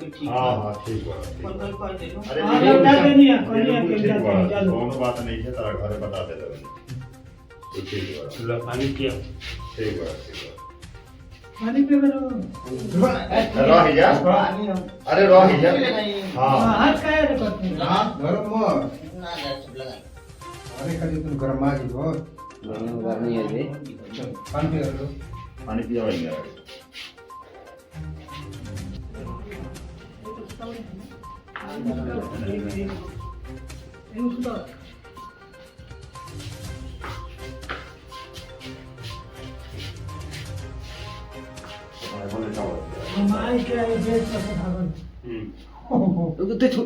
के ठीक हाँ है हाँ ठीक बा ठीक कल बा। कल कह दे लो अरे हाँ, ये लौटा के नहीं है, बिल्कुल कल ही आके ठीक जाते बा। हैं, चलो। कोनो बात नहीं है, तारा घरे बता दे दे तो ठीक बा। लो पानी पियो। ठीक बा ठीक बा। पानी पे करो। रह जा। अरे रह जा। हाँ, हाँ हाथ काय रे करते हैं? हाथ धरो मत। ना जा सब लगाई अरे खाली तुम गरमा जी हो। गर्मी है जी। चल पानी पी लो। पानी पिया भाई एगो सुधार। बोले जाओ। हम आई के आए बेच सकते हैं। हम्म। देखो